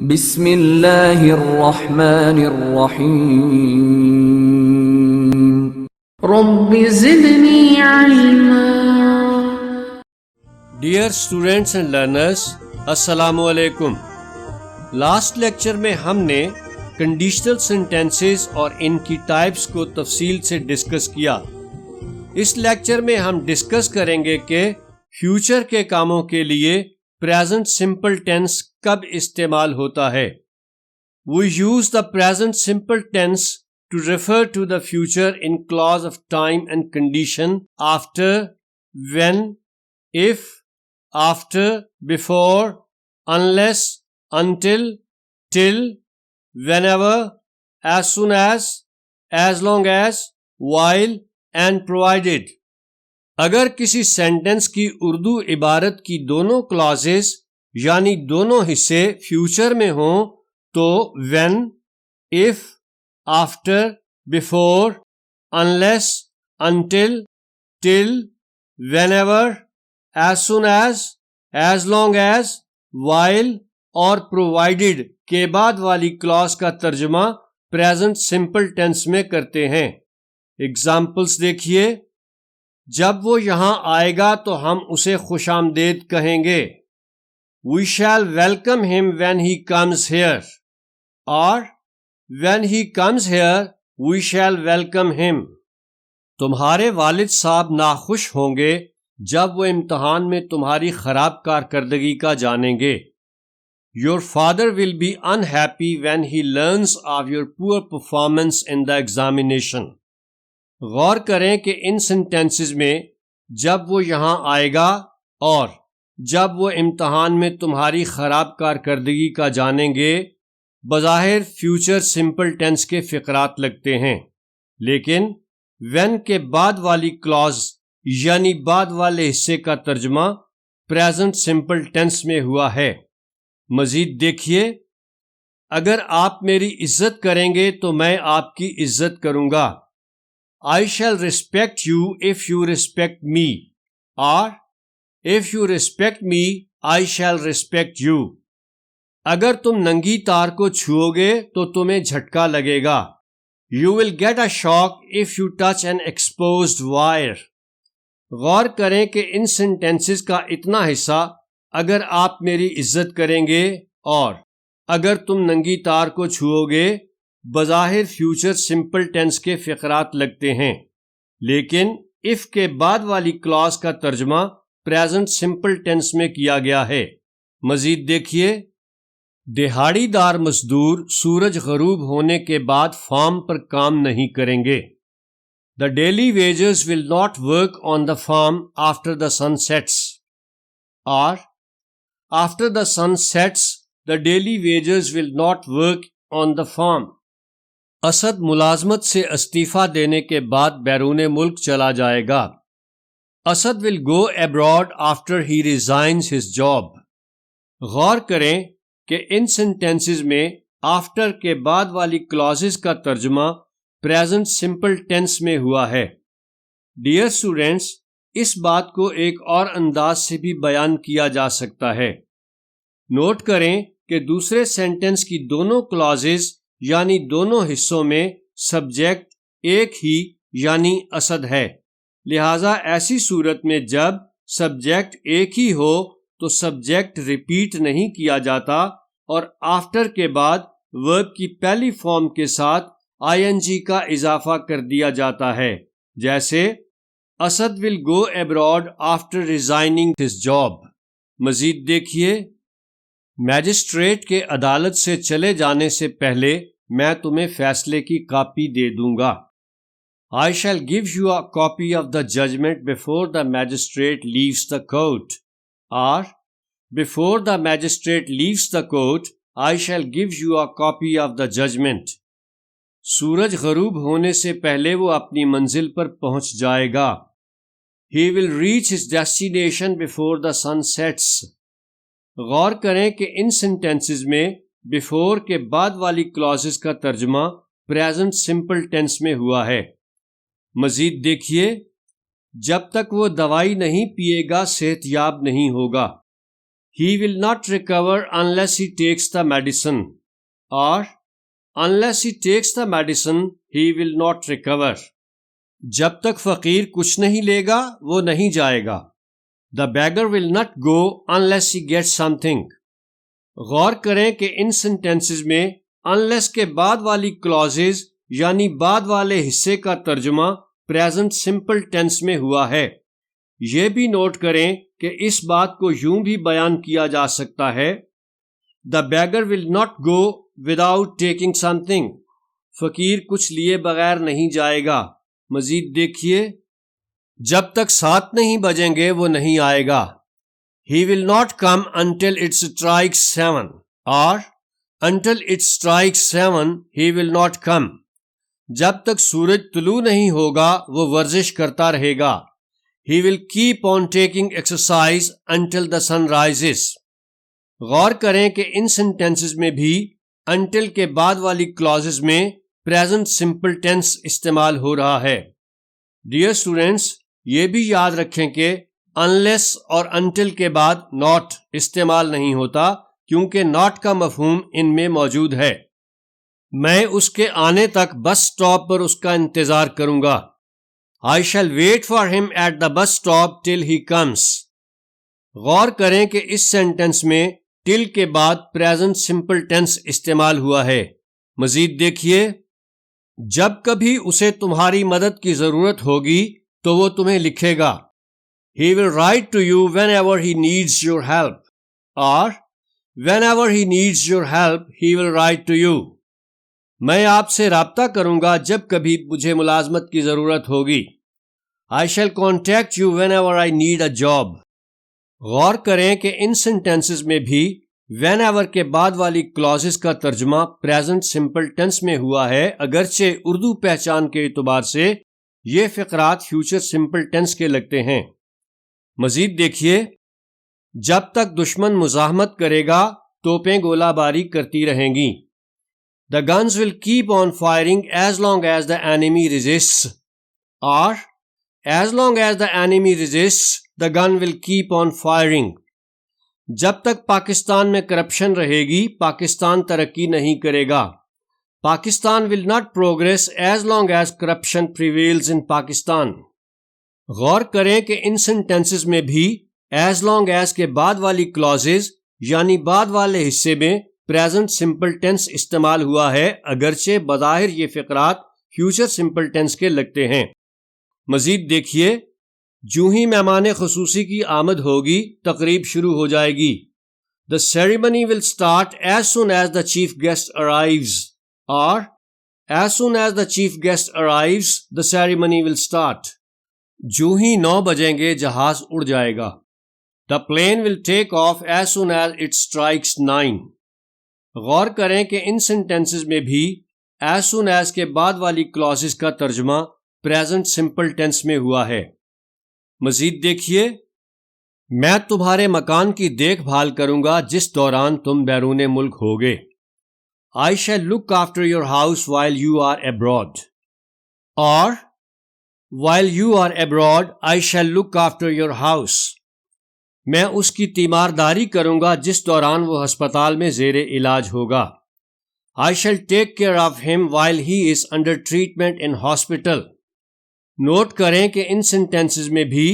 بسم اللہ الرحمن الرحیم رب زدنی علما۔ ڈیئر اسٹوڈینٹس اینڈ لرنرس، السلام علیکم۔ لاسٹ لیکچر میں ہم نے کنڈیشنل سینٹینسز اور ان کی ٹائپس کو تفصیل سے ڈسکس کیا۔ اس لیکچر میں ہم ڈسکس کریں گے کہ فیوچر کے کاموں کے لیے پریزنٹ سمپل ٹینس کب استعمال ہوتا ہے۔ We use the present simple tense to refer to the future in clause of time and condition after, when, if, after, before, unless, until, till, whenever, as soon as long as, while and provided۔ اگر کسی sentence کی اردو عبارت کی دونوں clauses یعنی دونوں حصے future میں ہوں تو when, if, after, before, unless, until, till, whenever, as soon as long as, while اور provided کے بعد والی کلاز کا ترجمہ present simple tense میں کرتے ہیں۔ ایگزامپلس دیکھیے۔ جب وہ یہاں آئے گا تو ہم اسے خوش آمدید کہیں گے۔ We shall welcome him when he comes here۔ اور when he comes here, we shall welcome him۔ تمہارے والد صاحب ناخوش ہوں گے جب وہ امتحان میں تمہاری خراب کارکردگی کا جانیں گے۔ Your father will be unhappy when he learns of your poor performance in the examination۔ غور کریں کہ ان سینٹینسز میں جب وہ یہاں آئے گا اور جب وہ امتحان میں تمہاری خراب کارکردگی کا جانیں گے بظاہر فیوچر سمپل ٹینس کے فقرات لگتے ہیں، لیکن when کے بعد والی کلاز یعنی بعد والے حصے کا ترجمہ پریزنٹ سمپل ٹینس میں ہوا ہے۔ مزید دیکھیے۔ اگر آپ میری عزت کریں گے تو میں آپ کی عزت کروں گا۔ I shall respect you if you respect me۔ اور if you respect me, I shall respect you۔ اگر تم ننگی تار کو چھوؤ گے تو تمہیں جھٹکا لگے گا۔ You will get a shock if you touch an exposed wire۔ غور کریں کہ ان سینٹینسز کا اتنا حصہ اگر آپ میری عزت کریں گے اور اگر تم ننگی تار کو چھوؤ گے بظاہر فیوچر سمپل ٹینس کے فقرات لگتے ہیں، لیکن if کے بعد والی کلاز کا ترجمہ پریزنٹ سمپل ٹینس میں کیا گیا ہے۔ مزید دیکھیے۔ دہاڑی دار مزدور سورج غروب ہونے کے بعد فارم پر کام نہیں کریں گے۔ The daily wages will not work on the farm after the sun sets۔ اور after the sun sets, the daily wages will not work on the farm۔ Asad ملازمت سے استعفیٰ دینے کے بعد بیرون ملک چلا جائے گا۔ Asad will go abroad after he resigns his job۔ غور کریں کہ ان سینٹینسز میں آفٹر کے بعد والی کلازز کا ترجمہ پریزنٹ سمپل ٹینس میں ہوا ہے۔ ڈیئر اسٹوڈینٹس، اس بات کو ایک اور انداز سے بھی بیان کیا جا سکتا ہے۔ نوٹ کریں کہ دوسرے سینٹینس کی دونوں کلازز یعنی دونوں حصوں میں سبجیکٹ ایک ہی یعنی اسد ہے، لہذا ایسی صورت میں جب سبجیکٹ ایک ہی ہو تو سبجیکٹ ریپیٹ نہیں کیا جاتا اور آفٹر کے بعد ورب کی پہلی فارم کے ساتھ ING کا اضافہ کر دیا جاتا ہے، جیسے Asad will go abroad after resigning his job۔ مزید دیکھیے۔ میجسٹریٹ کے عدالت سے چلے جانے سے پہلے میں تمہیں فیصلے کی کاپی دے دوں گا۔ I shall give you a copy of the judgment before the magistrate leaves the court۔ اور before the magistrate leaves the court, I shall give you a copy of the judgment۔ سورج غروب ہونے سے پہلے وہ اپنی منزل پر پہنچ جائے گا۔ He will reach his destination before the sun sets۔ غور کریں کہ ان سینٹینسز میں بیفور کے بعد والی کلازز کا ترجمہ پریزنٹ سمپل ٹینس میں ہوا ہے۔ مزید دیکھیے۔ جب تک وہ دوائی نہیں پیے گا صحت یاب نہیں ہوگا۔ he will not recover unless he takes the medicine, or unless he takes the medicine he will not recover. جب تک فقیر کچھ نہیں لے گا وہ نہیں جائے گا. The beggar will not go unless he gets something. غور کریں کہ ان سینٹینسز میں unless کے بعد والی clauses یعنی بعد والے حصے کا ترجمہ present simple tense میں ہوا ہے. یہ بھی نوٹ کریں کہ اس بات کو یوں بھی بیان کیا جا سکتا ہے The beggar will not go without taking something. فقیر کچھ لیے بغیر نہیں جائے گا. مزید دیکھیے جب تک 7 نہیں بجیں گے وہ نہیں آئے گا. He will not come until it strikes 7, or until it strikes 7 he will not come. جب تک سورج طلوع نہیں ہوگا وہ ورزش کرتا رہے گا. He will keep on taking exercise until the sun rises. غور کریں کہ ان سینٹینسز میں بھی until کے بعد والی clauses میں present simple tense استعمال ہو رہا ہے. Dear students, یہ بھی یاد رکھیں کہ unless اور until کے بعد not استعمال نہیں ہوتا کیونکہ not کا مفہوم ان میں موجود ہے. میں اس کے آنے تک بس سٹاپ پر اس کا انتظار کروں گا. I shall wait for him at the bus stop till he comes. غور کریں کہ اس سینٹنس میں till کے بعد present simple tense استعمال ہوا ہے. مزید دیکھیے جب کبھی اسے تمہاری مدد کی ضرورت ہوگی تو وہ تمہیں لکھے گا. He will write to you whenever he needs your help, or whenever he needs your help he will write to you. میں آپ سے رابطہ کروں گا جب کبھی مجھے ملازمت کی ضرورت ہوگی. I shall contact you whenever I need a job. غور کریں کہ ان سینٹینسز میں بھی whenever کے بعد والی clauses کا ترجمہ present simple tense میں ہوا ہے اگرچہ اردو پہچان کے اعتبار سے یہ فقرات future simple tense کے لگتے ہیں. مزید دیکھیے جب تک دشمن مزاحمت کرے گا توپیں گولہ باری کرتی رہیں گی. The guns will keep on firing as long as the enemy resists, or as long as the enemy resists the gun will keep on firing. جب تک پاکستان میں کرپشن رہے گی پاکستان ترقی نہیں کرے گا. Pakistan will not progress as long as corruption prevails in Pakistan. غور کریں کہ ان سینٹینسز میں بھی as long as کے بعد والی clauses یعنی بعد والے حصے میں present simple tense استعمال ہوا ہے اگرچہ بظاہر یہ فقرات future simple tense کے لگتے ہیں. مزید دیکھیے جو ہی مہمان خصوصی کی آمد ہوگی تقریب شروع ہو جائے گی. The ceremony will start as soon as the chief guest arrives, or as soon as the chief guest arrives the ceremony will start. جو ہی 9 بجیں گے جہاز اڑ جائے گا. The plane will take off as soon as it strikes 9. غور کریں کہ ان sentences میں بھی as soon as کے بعد والی clauses کا ترجمہ present simple tense میں ہوا ہے. مزید دیکھیے میں تمہارے مکان کی دیکھ بھال کروں گا جس دوران تم بیرون ملک ہوگے. I shall look after your house while you are abroad, or while you are abroad I shall look after your house. میں اس کی تیمارداری کروں گا جس دوران وہ ہسپتال میں زیر علاج ہوگا. I shall take care of him while he is under treatment in hospital. نوٹ کریں کہ ان سینٹینسز میں بھی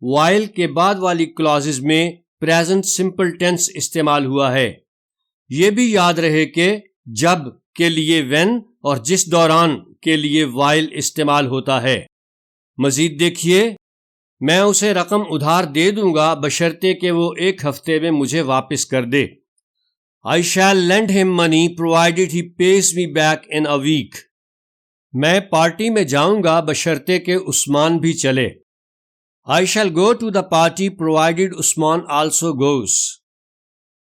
while کے بعد والی clauses میں present simple tense استعمال ہوا ہے. یہ بھی یاد رہے کہ جب کے لیے when اور جس دوران کے لیے while استعمال ہوتا ہے. مزید دیکھیے میں اسے رقم ادھار دے دوں گا بشرطے کہ وہ 1 ہفتے میں مجھے واپس کر دے. I shall lend him money provided he pays me back in a week. میں پارٹی میں جاؤں گا بشرطے کہ عثمان بھی چلے. I shall go to the party provided Usman also goes.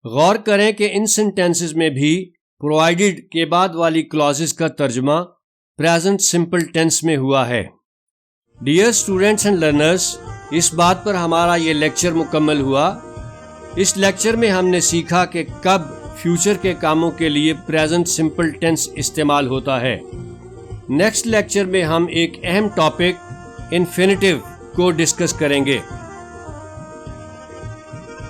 غور کریں کہ ان سینٹینسز میں بھی provided کے بعد والی clauses کا ترجمہ present simple tense میں ہوا ہے. Dear students and learners, اس بات پر ہمارا یہ لیکچر مکمل ہوا. اس لیکچر میں ہم نے سیکھا کہ کب فیوچر کے کاموں کے لیے present simple tense استعمال ہوتا ہے. نیکسٹ لیکچر میں ہم ایک اہم ٹاپک انفینیٹیو کو ڈسکس کریں گے.